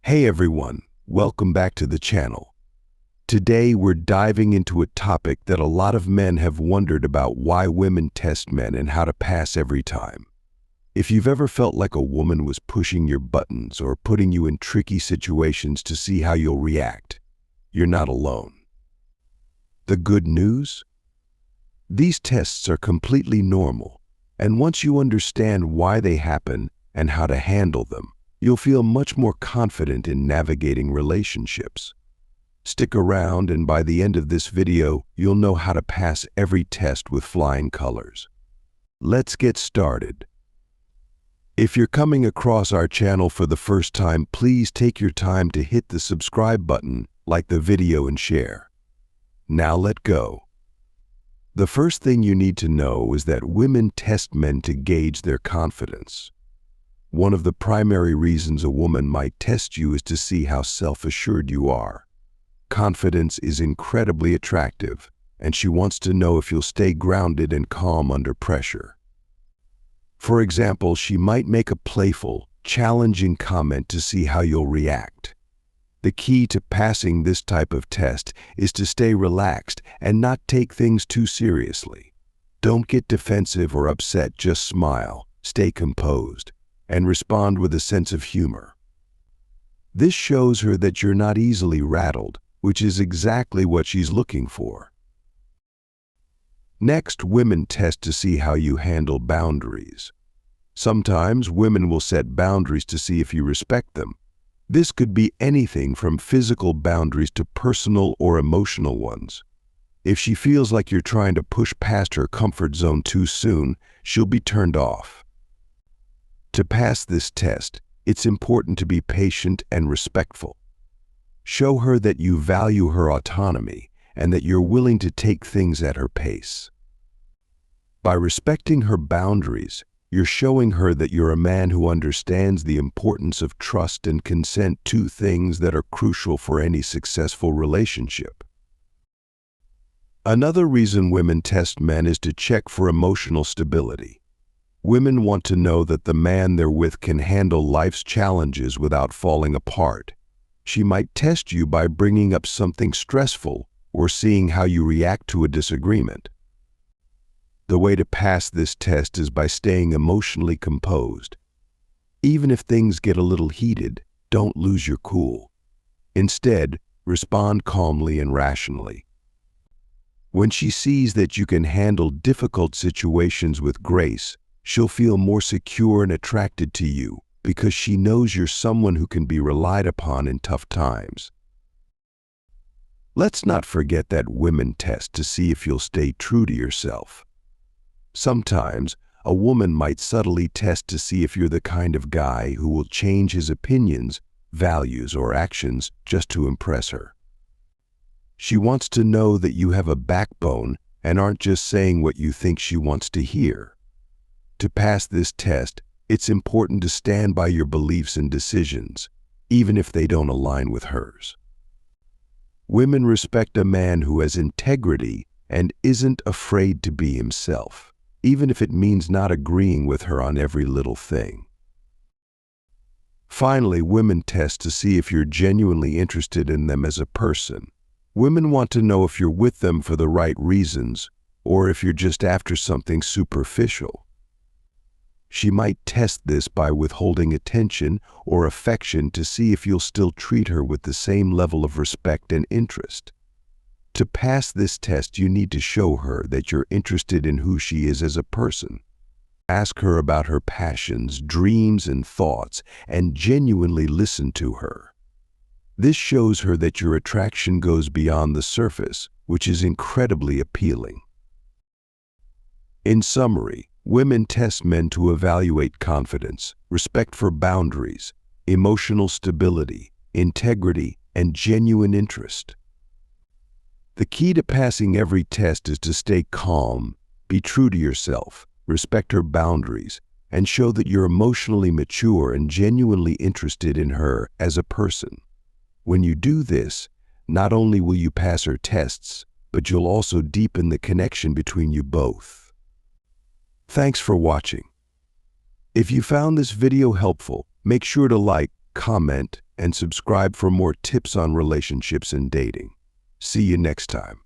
Hey everyone, welcome back to the channel. Today we're diving into a topic that a lot of men have wondered about: why women test men and how to pass every time. If you've ever felt like a woman was pushing your buttons or putting you in tricky situations to see how you'll react, you're not alone. The good news? These tests are completely normal, and once you understand why they happen and how to handle them, you'll feel much more confident in navigating relationships. Stick around, and by the end of this video, you'll know how to pass every test with flying colors. Let's get started. If you're coming across our channel for the first time, please take your time to hit the subscribe button, like the video, and share. Now let's go. The first thing you need to know is that women test men to gauge their confidence. One of the primary reasons a woman might test you is to see how self-assured you are. Confidence is incredibly attractive, and she wants to know if you'll stay grounded and calm under pressure. For example, she might make a playful, challenging comment to see how you'll react. The key to passing this type of test is to stay relaxed and not take things too seriously. Don't get defensive or upset, just smile, stay composed, and respond with a sense of humor. This shows her that you're not easily rattled, which is exactly what she's looking for. Next, women test to see how you handle boundaries. Sometimes women will set boundaries to see if you respect them. This could be anything from physical boundaries to personal or emotional ones. If she feels like you're trying to push past her comfort zone too soon, she'll be turned off. To pass this test, it's important to be patient and respectful. Show her that you value her autonomy and that you're willing to take things at her pace. By respecting her boundaries, you're showing her that you're a man who understands the importance of trust and consent, two things that are crucial for any successful relationship. Another reason women test men is to check for emotional stability. Women want to know that the man they're with can handle life's challenges without falling apart. She might test you by bringing up something stressful or seeing how you react to a disagreement. The way to pass this test is by staying emotionally composed. Even if things get a little heated, don't lose your cool. Instead, respond calmly and rationally. When she sees that you can handle difficult situations with grace, she'll feel more secure and attracted to you because she knows you're someone who can be relied upon in tough times. Let's not forget that women test to see if you'll stay true to yourself. Sometimes, a woman might subtly test to see if you're the kind of guy who will change his opinions, values, or actions just to impress her. She wants to know that you have a backbone and aren't just saying what you think she wants to hear. To pass this test, it's important to stand by your beliefs and decisions, even if they don't align with hers. Women respect a man who has integrity and isn't afraid to be himself, even if it means not agreeing with her on every little thing. Finally, women test to see if you're genuinely interested in them as a person. Women want to know if you're with them for the right reasons or if you're just after something superficial. She might test this by withholding attention or affection to see if you'll still treat her with the same level of respect and interest. To pass this test, you need to show her that you're interested in who she is as a person. Ask her about her passions, dreams, and thoughts, and genuinely listen to her. This shows her that your attraction goes beyond the surface, which is incredibly appealing. In summary, women test men to evaluate confidence, respect for boundaries, emotional stability, integrity, and genuine interest. The key to passing every test is to stay calm, be true to yourself, respect her boundaries, and show that you're emotionally mature and genuinely interested in her as a person. When you do this, not only will you pass her tests, but you'll also deepen the connection between you both. Thanks for watching. If you found this video helpful, make sure to like, comment, and subscribe for more tips on relationships and dating. See you next time.